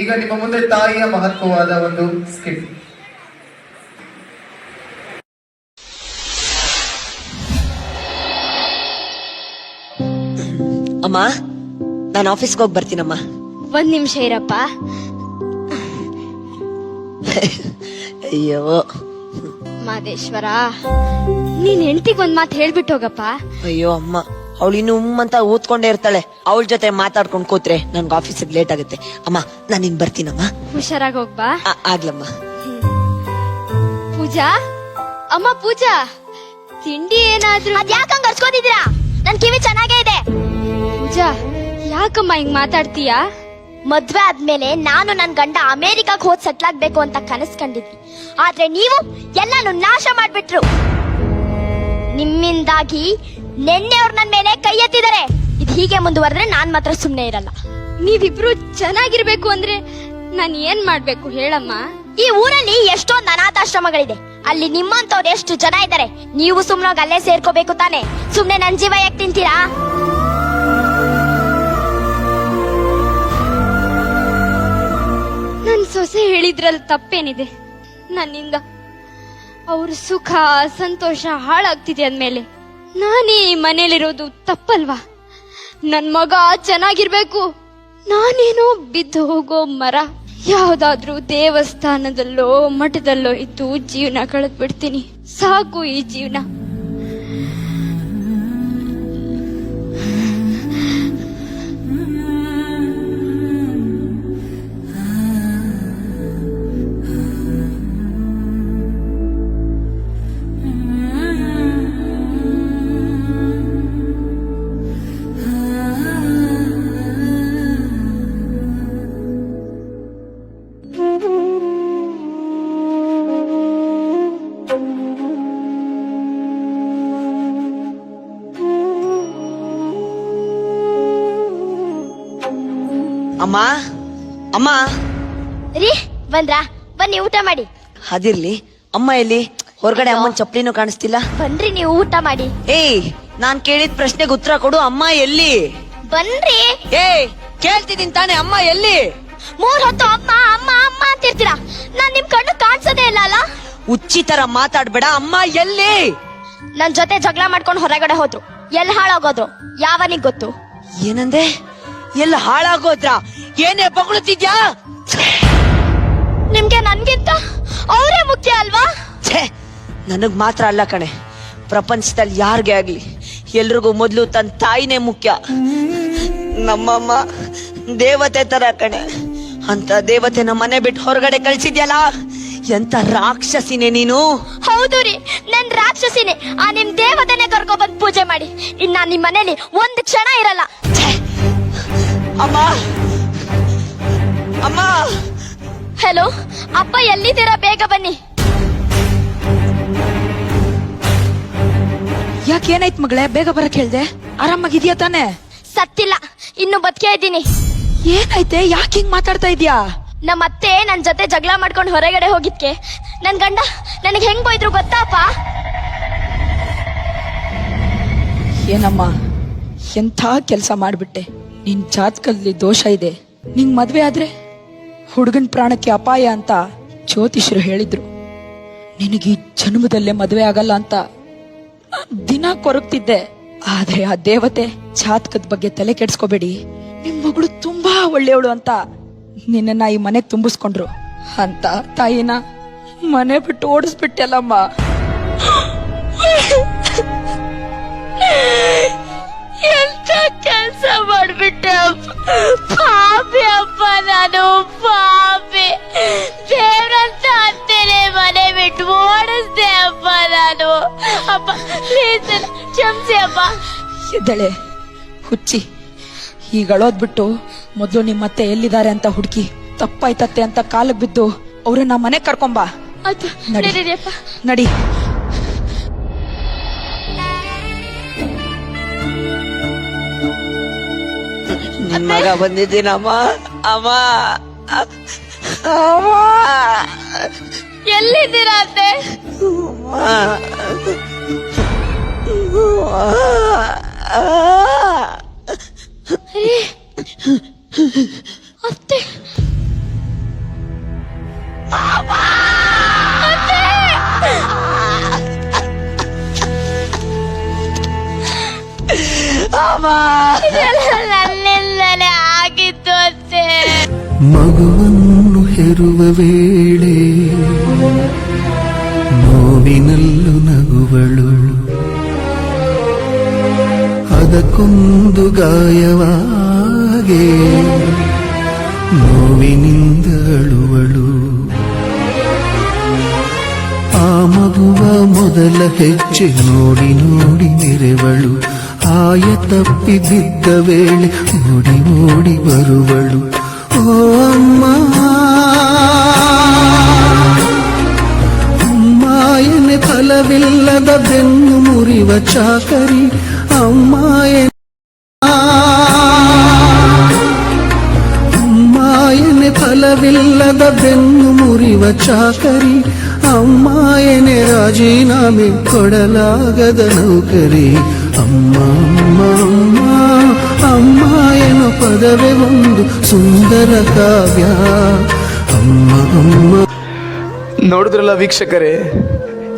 ಈಗ ನಿಮ್ಮ ಮುಂದೆ ತಾಯಿಯ ಮಹತ್ವವಾದ ಒಂದು ಸ್ಕಿಟ್. ಅಮ್ಮ, ನಾನು ಆಫೀಸ್ಗೆ ಹೋಗಿ ಬರ್ತೀನಮ್ಮ. ಒಂದ್ ನಿಮಿಷ ಇರಪ್ಪ. ಅಯ್ಯೋ ಮಾದೇಶ್ವರ, ನೀನ್ ಹೆಂಡತಿಗೆ ಒಂದ್ ಮಾತು ಹೇಳ್ಬಿಟ್ಟು ಹೋಗಪ್ಪ. ಅಯ್ಯೋ ಅಮ್ಮ, ಅವಳು ಇನ್ನು ಅಂತ ಊದ್ಕೊಂಡೇ ಇರ್ತಾಳೆ. ಅವಳ ಜೊತೆ ಮಾತಾಡ್ಕೊಂಡ್ ಕೂತ್ರೆ ನನ್ಗೆ ಆಫೀಸಿಗೆ ಲೇಟ್ ಆಗುತ್ತೆ. ಅಮ್ಮ, ನಾನು ಇನ್ ಬರ್ತೀನಮ್ಮ. ಹುಷಾರಾಗಿ ಹೋಗ್ಬಾ. ಆಗ್ಲಮ್ಮ. ಪೂಜಾ, ಅಮ್ಮ ಪೂಜಾ, ತಿಂಡಿ ಏನಾದ್ರು? ಅದ್ಯಾಕಂಗ್ ಅರ್ಸ್ಕೊಂಡಿದ್ದೀರಾ? ನನ್ ಕಿವಿ ಚೆನ್ನಾಗೇ ಇದೆ. ಪೂಜಾ, ಯಾಕಮ್ಮ ಹಿಂಗ್ ಮಾತಾಡ್ತೀಯಾ? ಮದ್ವೆ ಆದ್ಮೇಲೆ ನಾನು ನನ್ ಗಂಡ ಅಮೆರಿಕಾಗ್ ಹೋದ್ ಸೆಟ್ಲ್ ಆಗ್ಬೇಕು ಅಂತ ಕನಸ್ ಕಂಡಿದ್ವಿ. ಆದ್ರೆ ನೀವು ಎಲ್ಲಾನು ನಾಶ ಮಾಡ್ಬಿಟ್ರು. ನಿಮ್ಮಿಂದಾಗಿ ನೆನ್ನೆ ಅವ್ರು ನನ್ ಮೇಲೆ ಕೈ ಎತ್ತಿದ್ದಾರೆ. ಇದು ಹೀಗೆ ಮುಂದುವರೆದ್ರೆ ನಾನ್ ಮಾತ್ರ ಸುಮ್ನೆ ಇರಲ್ಲ. ನೀವಿಬ್ರು ಚೆನ್ನಾಗಿರ್ಬೇಕು ಅಂದ್ರೆ ನಾನ್ ಏನ್ ಮಾಡ್ಬೇಕು ಹೇಳಮ್ಮ? ಈ ಊರಲ್ಲಿ ಎಷ್ಟೊಂದು ಅನಾಥಾಶ್ರಮಗಳಿದೆ. ಅಲ್ಲಿ ನಿಮ್ಮಂತವ್ರು ಎಷ್ಟು ಜನ ಇದ್ದಾರೆ. ನೀವು ಸುಮ್ನಾಗ ಅಲ್ಲೇ ಸೇರ್ಕೋಬೇಕು ತಾನೆ. ಸುಮ್ನೆ ನನ್ ಜೀವ ಯಾಕೆ ತಿಂತೀರಾ? ನನ್ ಸೊಸೆ ಹೇಳಿದ್ರಲ್ಲಿ ತಪ್ಪೇನಿದೆ? ನನ್ನಿಂದ ಅವ್ರ ಸುಖ ಸಂತೋಷ ಹಾಳಾಗ್ತಿದೆ ಅಂದ್ಮೇಲೆ ನಾನೇ ಈ ಮನೇಲಿರೋದು ತಪ್ಪಲ್ವಾ? ನನ್ ಮಗ ಚೆನ್ನಾಗಿರ್ಬೇಕು. ನಾನೇನೋ ಬಿದ್ದು ಹೋಗೋ ಮರ, ಯಾವ್ದಾದ್ರೂ ದೇವಸ್ಥಾನದಲ್ಲೋ ಮಠದಲ್ಲೋ ಇದ್ದು ಜೀವನ ಕಳೆದ್ ಬಿಡ್ತೀನಿ. ಸಾಕು ಈ ಜೀವನ. ಅಮ್ಮ, ಅಮ್ಮ. ರೀ, ಬಂದ್ರಾ? ಬನ್ನಿ ಊಟ ಮಾಡಿ. ಅದಿರ್ಲಿ, ಅಮ್ಮ ಎಲ್ಲಿ? ಹೊರಗಡೆ ಅಮ್ಮನ್ ಚಪ್ಲಿನೂ ಕಾಣಿಸ್ತಿಲ್ಲ. ಬನ್ರಿ ನೀವು ಊಟ ಮಾಡಿ. ಏಯ್, ನಾನ್ ಕೇಳಿದ ಪ್ರಶ್ನೆಗೆ ಉತ್ತರ ಕೊಡು. ಅಮ್ಮ ಎಲ್ಲಿ? ಬನ್ರಿ. ಏಯ್, ಕೇಳ್ತಿದ್ದೀನಿ ತಾನೆ, ಅಮ್ಮ ಎಲ್ಲಿ? 3 ಹೊತ್ತು ಅಮ್ಮ ಅಮ್ಮ ಅಮ್ಮ ಅಂತಿರ್ತೀರಾ. ನಾನ್ ನಿಮ್ ಕಣ್ಣು ಕಾಣಿಸೋದೇ ಇಲ್ಲ ಅಲ್ಲ? ಉಚ್ಚಿ ತರ ಮಾತಾಡ್ಬೇಡ. ಅಮ್ಮ ಎಲ್ಲಿ? ನನ್ ಜೊತೆ ಜಗಳ ಮಾಡ್ಕೊಂಡು ಹೊರಗಡೆ ಹೋದ್ರು. ಎಲ್ಲಿ ಹಾಳಾಗೋದ್ರು ಯಾವನಿಗ್ ಗೊತ್ತು? ಏನಂದೆ? ಎಲ್ಲ ಹಾಳಾಗೋದ್ರ? ಏನೇ ಬೊಗಳುತ್ತಿದ್ಯಾ? ನಿಮ್ಗೆ ನನ್ಗಿಂತ ಅವರೇ ಮುಖ್ಯ ಅಲ್ವಾ? ನನಗ್ ಮಾತ್ರ ಅಲ್ಲ ಕಣೆ, ಪ್ರಪಂಚದಲ್ಲಿ ಯಾರಿಗೆ ಆಗ್ಲಿ ಎಲ್ರಿಗೂ ಮೊದ್ಲು ತನ್ನ ತಾಯಿನೇ ಮುಖ್ಯ. ನಮ್ಮಮ್ಮ ದೇವತೆ ತರ ಕಣೆ. ಅಂತ ದೇವತೆ ನಮ್ಮ ಮನೆ ಬಿಟ್ಟು ಹೊರಗಡೆ ಕಳ್ಸಿದ್ಯಲ್ಲ, ಎಂತ ರಾಕ್ಷಸಿನೇ ನೀನು. ಹೌದು ರೀ, ನನ್ ರಾಕ್ಷಸಿನೇ. ಆ ನಿಮ್ ದೇವತೆನೆ ಕರ್ಕೊ ಬಂದ್ ಪೂಜೆ ಮಾಡಿ. ಇನ್ನ ನಿಮ್ ಮನೇಲಿ ಒಂದ್ ಕ್ಷಣ ಇರಲ್ಲ. ಅಮ್ಮ, ಅಮ್ಮ. ಹಲೋ ಅಪ್ಪ, ಎಲ್ಲಿದ್ದೀರಾ? ಬೇಗ ಬನ್ನಿ. ಯಾಕೆ, ಏನಾಯ್ತು ಮಗಳೇ? ಬೇಗ ಬರಕ್ ಹೇಳ್ದೆ. ಆರಾಮಾಗಿದ್ಯಾ ತಾನೆ? ಸತ್ತಿಲ್ಲ, ಇನ್ನು ಬದುಕೇ ಇದ್ದೀನಿ. ಏನಾಯ್ತೆ? ಯಾಕೆ ಹಿಂಗ್ ಮಾತಾಡ್ತಾ ಇದ್ಯಾ? ನಮ್ಮ ಅತ್ತೆ ನನ್ ಜೊತೆ ಜಗಳ ಮಾಡ್ಕೊಂಡು ಹೊರಗಡೆ ಹೋಗಿದ್ಕೆ ನನ್ ಗಂಡ ನನಗೆ ಹೆಂಗ್ ಬೈದ್ರು ಗೊತ್ತಾಪ? ಏನಮ್ಮ, ಎಂಥ ಕೆಲಸ ಮಾಡ್ಬಿಟ್ಟೆ. ನಿನ್ ಜಾತಕದಲ್ಲಿ ದೋಷ ಇದೆ. ನಿಂಗ್ ಮದ್ವೆ ಆದ್ರೆ ಹುಡುಗನ್ ಪ್ರಾಣಕ್ಕೆ ಅಪಾಯ ಅಂತ ಜ್ಯೋತಿಷರು ಹೇಳಿದ್ರು. ನಿನಗೆ ಈ ಜನ್ಮದಲ್ಲೇ ಮದ್ವೆ ಆಗಲ್ಲ ಅಂತ ದಿನ ಕೊರಗ್ತಿದ್ದೆ. ಆದ್ರೆ ಆ ದೇವತೆ ಜಾತಕದ ಬಗ್ಗೆ ತಲೆ ಕೆಡ್ಸ್ಕೋಬೇಡಿ, ನಿಮ್ ಮಗಳು ತುಂಬಾ ಒಳ್ಳೆಯವಳು ಅಂತ ನಿನ್ನ ಈ ಮನೆಗ್ ತುಂಬಿಸ್ಕೊಂಡ್ರು. ಅಂತ ತಾಯಿನ ಮನೆ ಬಿಟ್ಟು ಓಡಿಸ್ಬಿಟ್ಟೆಲ್ಲಮ್ಮ. ಎಂತ ಕೆಲ್ಸ ಮಾಡ್ಬಿಟ್ಟೆ ಅಪ್ಪ. ಪಾಪಿ ಅಪ್ಪ, ನಾನು ಪಾಪಿ. ದೇವ್ರಂತ ಅಂತೇನೆ ಮನೆ ಬಿಟ್ಟು ಓಡಿಸ್ದೆ ಅಪ್ಪ ನಾನು. ಅಪ್ಪ ಪ್ಲೀಸ್ ಕ್ಷಮಿಸಿ ಅಪ್ಪ. ಎದ್ದಳೆ ಹುಚ್ಚಿ, ಈಗ ಅಳೋದ್ಬಿಟ್ಟು ಮೊದ್ಲು ನಿಮ್ಮತ್ತೆ ಎಲ್ಲಿದ್ದಾರೆ ಅಂತ ಹುಡುಕಿ ತಪ್ಪಾಯ್ತತ್ತೆ ಅಂತ ಕಾಲಕ್ ಬಿದ್ದು ಅವ್ರನ್ನ ಮನೆ ಕರ್ಕೊಂಬಾ. ನಡಿ ನಡಿ. ನನ್ ಮಗ ಬಂದಿದ್ದೀನಮ್ಮ. ಅಮ್ಮ, ಎಲ್ಲಿದ್ದೀರಾ ಅತ್ತೆ? ಅತ್ತೆ, ನನ್ನಿಂದಲೇ ಆಗಿತ್ತು ಅತ್ತೆ. ಮಗುವನ್ನು ಹೆರುವ ವೇಳೆ ನೋವಿನಲ್ಲೂ ನಗುವಳು, ಅದಕ್ಕೊಂದು ಗಾಯವಾಗೆ ನೋವಿನಿಂದ ಅಳುವಳು. ಆ ಮಗುವ ಮೊದಲ ಹೆಜ್ಜೆ ನೋಡಿ ನೋಡಿ ಮೆರೆವಳು, ಆಯ ತಪ್ಪಿ ಬಿದ್ದ ವೇಳೆ ಓಡಿ ಓಡಿ ಬರುವಳು. ಓ ಅಮ್ಮ ಅಮ್ಮ ಎನೆ ಫಲವಿಲ್ಲದ ಬೆನ್ನು ಮುರಿವ ಚಾಕರಿ, ಅಮ್ಮ ಅಮ್ಮ ಎನೆ ಫಲವಿಲ್ಲದ ಬೆನ್ನು ಮುರಿವ ಚಾಕರಿ, ಅಮ್ಮ ಎನೆ ರಾಜೀನಾಮೆ ಕೊಡಲಾಗದ ನೌಕರಿ. ಅಮ್ಮ ಅಮ್ಮ ಅಮ್ಮ ಅಮ್ಮ ಎನ್ನೋ ಪದವೇ ಒಂದು ಸುಂದರ ಕಾವ್ಯ. ಅಮ್ಮ ಅಮ್ಮ. ನೋಡಿದ್ರಲ್ಲ ವೀಕ್ಷಕರೇ,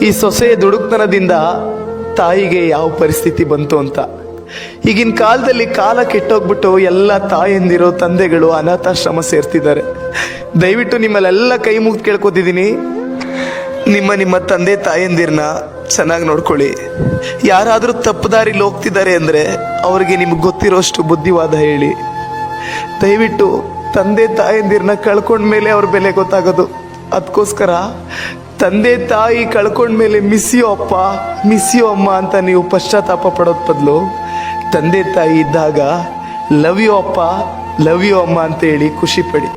ಈ ಸೊಸೆಯ ದುಡುಕ್ತನದಿಂದ ತಾಯಿಗೆ ಯಾವ ಪರಿಸ್ಥಿತಿ ಬಂತು ಅಂತ. ಈಗಿನ ಕಾಲದಲ್ಲಿ ಕಾಲ ಕೆಟ್ಟೋಗ್ಬಿಟ್ಟು ಎಲ್ಲ ತಾಯಂದಿರೋ ತಂದೆಗಳು ಅನಾಥಾಶ್ರಮ ಸೇರ್ತಿದ್ದಾರೆ. ದಯವಿಟ್ಟು ನಿಮ್ಮಲ್ಲೆಲ್ಲ ಕೈ ಮುಗ್ದು ಕೇಳ್ಕೊತಿದ್ದೀನಿ, ನಿಮ್ಮ ತಂದೆ ತಾಯಂದಿರನ್ನ ಚೆನ್ನಾಗಿ ನೋಡ್ಕೊಳ್ಳಿ. ಯಾರಾದರೂ ತಪ್ಪು ದಾರಿಲಿ ಹೋಗ್ತಿದ್ದಾರೆ ಅಂದರೆ ಅವ್ರಿಗೆ ನಿಮ್ಗೆ ಗೊತ್ತಿರೋಷ್ಟು ಬುದ್ಧಿವಾದ ಹೇಳಿ. ದಯವಿಟ್ಟು ತಂದೆ ತಾಯಂದಿರನ್ನ ಕಳ್ಕೊಂಡ್ಮೇಲೆ ಅವ್ರ ಬೆಲೆ ಗೊತ್ತಾಗೋದು. ಅದಕ್ಕೋಸ್ಕರ ತಂದೆ ತಾಯಿ ಕಳ್ಕೊಂಡ್ಮೇಲೆ ಮಿಸ್ ಯು ಅಪ್ಪ, ಮಿಸ್ ಯು ಅಮ್ಮ ಅಂತ ನೀವು ಪಶ್ಚಾತ್ತಾಪ ಪಡೋದ್ ಬದಲು ತಂದೆ ತಾಯಿ ಇದ್ದಾಗ ಲವ್ ಯು ಅಪ್ಪ, ಲವ್ ಯು ಅಮ್ಮ ಅಂತ ಹೇಳಿ ಖುಷಿ ಪಡಿ.